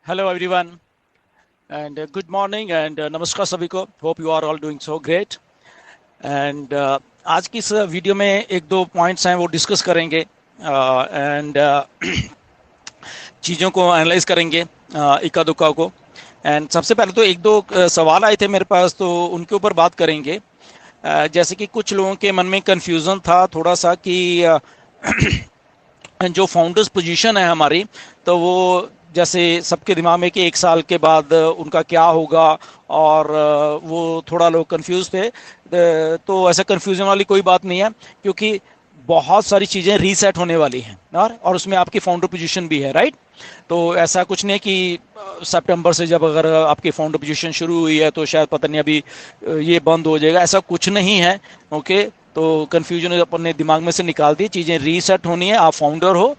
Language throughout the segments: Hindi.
Hello everyone and good morning and नमस्कार सभी को. Hope you are all doing so great. And आज की इस वीडियो में एक दो पॉइंट्स हैं वो डिस्कस करेंगे एंड चीज़ों को एनालाइज करेंगे इक्का दुक्का को. एंड सबसे पहले तो एक दो सवाल आए थे मेरे पास, तो उनके ऊपर बात करेंगे. जैसे कि कुछ लोगों के मन में कंफ्यूजन था थोड़ा सा कि जो फाउंडर्स पोजीशन है हमारी, तो वो जैसे सबके दिमाग में कि 1 साल के बाद उनका क्या होगा, और वो थोड़ा लोग कंफ्यूज थे. तो ऐसा कंफ्यूजन वाली कोई बात नहीं है, क्योंकि बहुत सारी चीज़ें रीसेट होने वाली हैं और उसमें आपकी फाउंडर पोजीशन भी है, राइट. तो ऐसा कुछ नहीं है कि सितंबर से जब अगर आपकी फाउंडर पोजीशन शुरू हुई है तो शायद पता नहीं अभी ये बंद हो जाएगा, ऐसा कुछ नहीं है. ओके, तो कंफ्यूजन अपने दिमाग में से निकाल दी. चीज़ें रीसेट होनी है, आप फाउंडर हो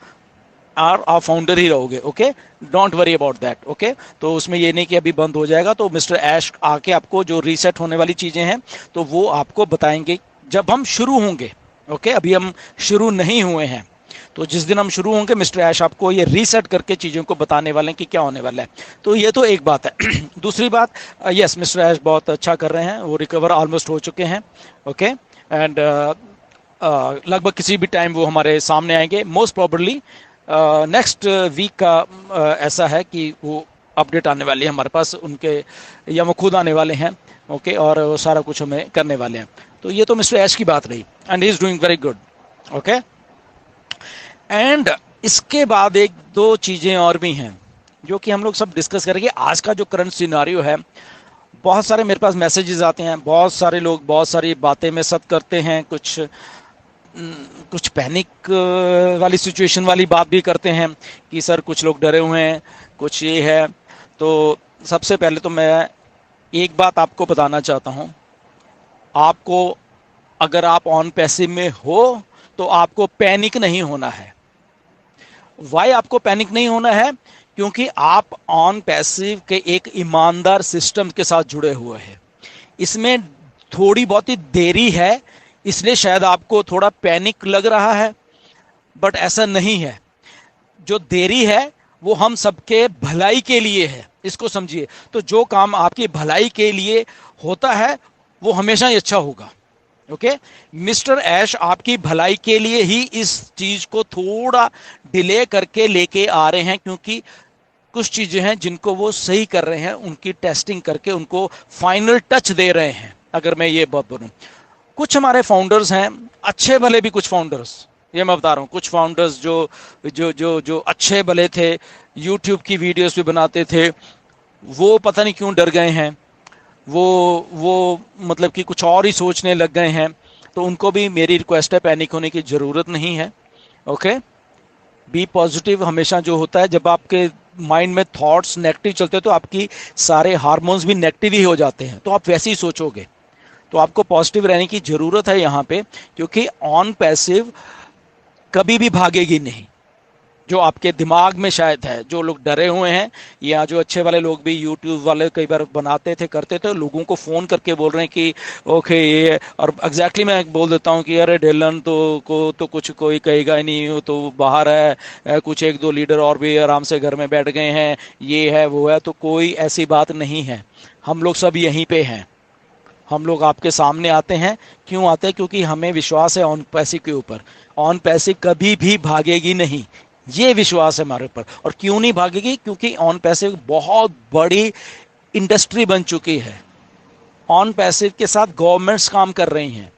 और आप फाउंडर ही रहोगे. Okay, don't worry about that. Okay, तो उसमें ये नहीं कि अभी बंद हो जाएगा. तो मिस्टर ऐश आके आपको जो रीसेट होने वाली चीज़ें हैं तो वो आपको बताएंगे जब हम शुरू होंगे. ओके, अभी हम शुरू नहीं हुए हैं, तो जिस दिन हम शुरू होंगे मिस्टर ऐश आपको ये रीसेट करके चीज़ों को बताने वाले हैं कि क्या होने वाला है. तो ये तो एक बात है. दूसरी बात, यस, मिस्टर ऐश बहुत अच्छा कर रहे हैं, वो रिकवर ऑलमोस्ट हो चुके हैं. ओके, एंड लगभग किसी भी टाइम वो हमारे सामने आएंगे. मोस्ट प्रॉबली नेक्स्ट वीक का ऐसा है कि वो अपडेट आने वाली है हमारे पास उनके, या वो खुद आने वाले हैं. ओके, और वो सारा कुछ हमें करने वाले हैं. तो ये तो मिस्टर ऐश की बात रही, and he is doing very good. Okay, and इसके बाद एक दो चीज़ें और भी हैं जो कि हम लोग सब डिस्कस करेंगे. आज का जो करंट सिनारियो है, बहुत सारे मेरे पास मैसेजेस आते हैं, बहुत सारे लोग बहुत सारी बातें में सत करते हैं, कुछ पैनिक वाली सिचुएशन वाली बात भी करते हैं कि सर कुछ लोग डरे हुए हैं, कुछ ये है. तो सबसे पहले तो मैं एक बात आपको बताना चाहता हूँ. आपको, अगर आप ऑन पैसिव में हो तो आपको पैनिक नहीं होना है. वाई आपको पैनिक नहीं होना है? क्योंकि आप ऑन पैसिव के एक ईमानदार सिस्टम के साथ जुड़े हुए हैं. इसमें थोड़ी बहुत ही देरी है, इसलिए शायद आपको थोड़ा पैनिक लग रहा है, बट ऐसा नहीं है. जो देरी है वो हम सबके भलाई के लिए है, इसको समझिए. तो जो काम आपकी भलाई के लिए होता है वो हमेशा ही अच्छा होगा. ओके, मिस्टर ऐश आपकी भलाई के लिए ही इस चीज को थोड़ा डिले करके लेके आ रहे हैं, क्योंकि कुछ चीजें हैं जिनको वो सही कर रहे हैं, उनकी टेस्टिंग करके उनको फाइनल टच दे रहे हैं. अगर मैं ये बात बोलूं, कुछ हमारे फाउंडर्स हैं अच्छे भले भी, कुछ फाउंडर्स, ये मैं बता रहा हूँ, कुछ फाउंडर्स जो जो जो जो अच्छे भले थे, यूट्यूब की वीडियोस भी बनाते थे, वो पता नहीं क्यों डर गए हैं. वो मतलब कि कुछ और ही सोचने लग गए हैं. तो उनको भी मेरी रिक्वेस्ट है, पैनिक होने की ज़रूरत नहीं है. Okay, be positive. हमेशा जो होता है, जब आपके माइंड में थॉट्स नेगेटिव चलते हैं तो आपकी सारे हार्मोन्स भी नेगेटिव ही हो जाते हैं, तो आप वैसे ही सोचोगे. तो आपको पॉजिटिव रहने की ज़रूरत है यहाँ पे, क्योंकि ऑन पैसिव कभी भी भागेगी नहीं. जो आपके दिमाग में शायद है, जो लोग डरे हुए हैं, या जो अच्छे वाले लोग भी, यूट्यूब वाले कई बार बनाते थे करते थे, लोगों को फ़ोन करके बोल रहे हैं कि ओके ये, और एग्जैक्टली मैं बोल देता हूँ कि अरे डेलन तो कुछ कोई कहेगा ही नहीं, वो तो बाहर है, कुछ एक दो लीडर और भी आराम से घर में बैठ गए हैं, ये है वो है. तो कोई ऐसी बात नहीं है, हम लोग सब यहीं पे हैं. हम लोग आपके सामने आते हैं. क्यों आते हैं? क्योंकि हमें विश्वास है ऑन पैसिव के ऊपर. ऑन पैसिव कभी भी भागेगी नहीं, ये विश्वास है हमारे ऊपर. और क्यों नहीं भागेगी? क्योंकि ऑन पैसिव बहुत बड़ी इंडस्ट्री बन चुकी है. ऑन पैसिव के साथ गवर्नमेंट्स काम कर रही हैं.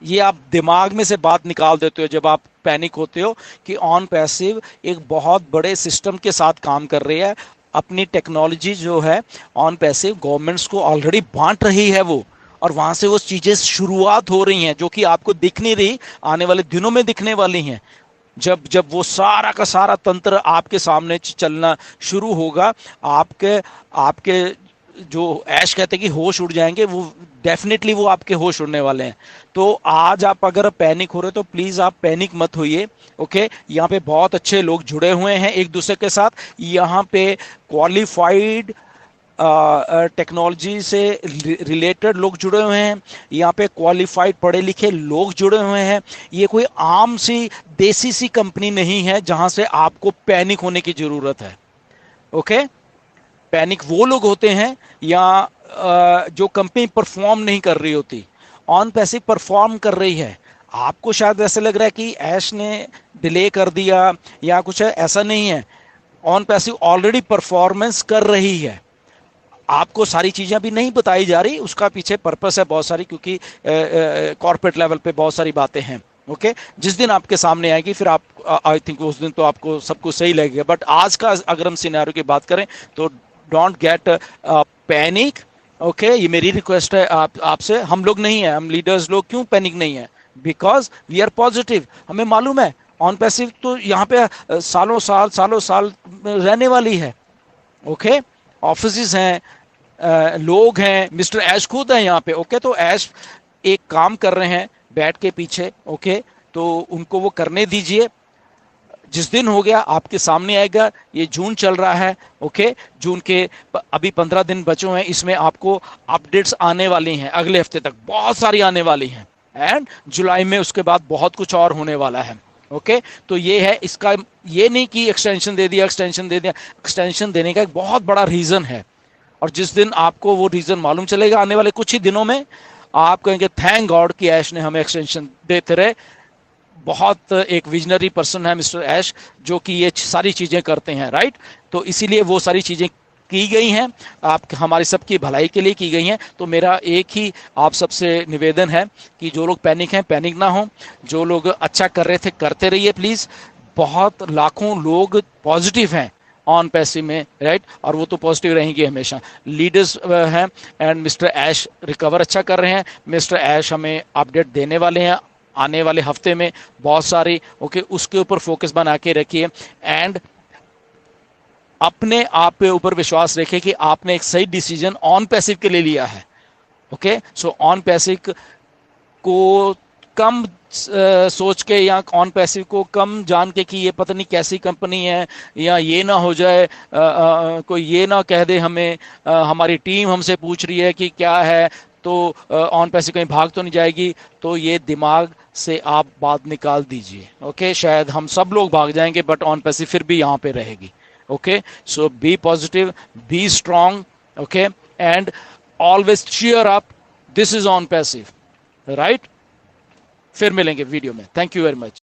ये आप दिमाग में से बात निकाल देते हो जब आप पैनिक होते हो कि ऑन पैसिव एक बहुत बड़े सिस्टम के साथ काम कर रही है. अपनी टेक्नोलॉजी जो है ऑन पैसिव गवर्नमेंट्स को ऑलरेडी बांट रही है वो, और वहां से वो चीजें शुरुआत हो रही हैं जो कि आपको दिख नहीं रही, आने वाले दिनों में दिखने वाली हैं. जब जब वो सारा का सारा तंत्र आपके सामने चलना शुरू होगा, आपके आपके जो ऐश कहते हैं कि होश उड़ जाएंगे, वो डेफिनेटली वो आपके होश उड़ने वाले हैं. तो आज आप अगर पैनिक हो रहे हो तो प्लीज आप पैनिक मत होइए. ओके, यहाँ पे बहुत अच्छे लोग जुड़े हुए हैं एक दूसरे के साथ. यहाँ पे क्वालिफाइड टेक्नोलॉजी से रिलेटेड लोग जुड़े हुए हैं. यहाँ पे क्वालिफाइड पढ़े लिखे लोग जुड़े हुए हैं. ये कोई आम सी देसी सी कंपनी नहीं है जहां से आपको पैनिक होने की जरूरत है. ओके, पैनिक वो लोग होते हैं या जो कंपनी परफॉर्म नहीं कर रही होती। ऑन पैसिव परफॉर्म कर रही है। आपको शायद ऐसे लग रहा है कि ऐश ने डिले कर दिया या कुछ है, ऐसा नहीं है। ऑन पैसिव ऑलरेडी परफॉर्मेंस कर रही है। आपको सारी चीजें अभी नहीं बताई जा रही, उसका पीछे पर्पस है बहुत सारी, क्योंकि कॉर्पोरेट लेवल पे बहुत सारी बातें हैं। ओके, जिस दिन आपके सामने आएगी फिर आप, आई थिंक उस दिन तो आपको सब कुछ सही लगेगा। बट आज का अगर हम सिनेरियो की बात करें तो डोंट गेट पैनिक। ओके, ये मेरी रिक्वेस्ट है आपसे। हम लोग नहीं है, हम लीडर्स लोग क्यों पैनिक नहीं है? Because we are positive. हमें मालूम है ऑन पैसिव तो यहाँ पे सालों साल रहने वाली है। ओके, ऑफिस हैं, लोग हैं, मिस्टर ऐश खुद है यहाँ पे। ओके, तो ऐश एक काम कर रहे हैं बैठ के पीछे। ओके, तो उनको वो करने दीजिए। जिस दिन हो गया आपके सामने आएगा। ये जून चल रहा है। ओके, जून के अभी 15 दिन बचे हैं, इसमें आपको अपडेट्स आने वाली हैं। अगले हफ्ते तक बहुत सारी आने वाली हैं, एंड जुलाई में उसके बाद बहुत कुछ और होने वाला है। ओके, तो ये है इसका। ये नहीं कि एक्सटेंशन दे दिया, एक्सटेंशन दे दिया। एक्सटेंशन देने का एक बहुत बड़ा रीजन है, और जिस दिन आपको वो रीजन मालूम चलेगा आने वाले कुछ ही दिनों में, आप कहेंगे थैंक गॉड कि ऐश ने हमें एक्सटेंशन देते रहे। बहुत एक विजनरी पर्सन है मिस्टर ऐश, जो कि ये सारी चीजें करते हैं, राइट। तो इसीलिए वो सारी चीजें की गई हैं, आप हमारी सबकी भलाई के लिए की गई हैं। तो मेरा एक ही आप सबसे निवेदन है कि जो लोग पैनिक हैं, पैनिक ना हो। जो लोग अच्छा कर रहे थे करते रहिए प्लीज। बहुत लाखों लोग पॉजिटिव हैं ऑन पैसिव में, राइट, और वो तो पॉजिटिव रहेंगे हमेशा। लीडर्स हैं, एंड मिस्टर ऐश रिकवर अच्छा कर रहे हैं। मिस्टर ऐश हमें अपडेट देने वाले हैं आने वाले हफ्ते में बहुत सारी। ओके, उसके ऊपर फोकस बना के रखिए, एंड अपने आप पे ऊपर विश्वास रखिए कि आपने एक सही डिसीजन ऑन पैसिव के लिए लिया है। ओके, सो ऑन पैसिव को कम सोच के या ऑन पैसिव को कम जान के कि ये पता नहीं कैसी कंपनी है, या ये ना हो जाए कोई ये ना कह दे हमें, हमारी टीम हमसे पूछ रही है कि क्या है, तो ऑन पैसिव कहीं भाग तो नहीं जाएगी। तो ये दिमाग से आप बात निकाल दीजिए। ओके, शायद हम सब लोग भाग जाएंगे बट ऑन पैसिव फिर भी यहाँ पे रहेगी। Okay, so be positive, be strong. Okay, and always cheer up. This is on passive, right. फिर मिलेंगे वीडियो में। Thank you very much.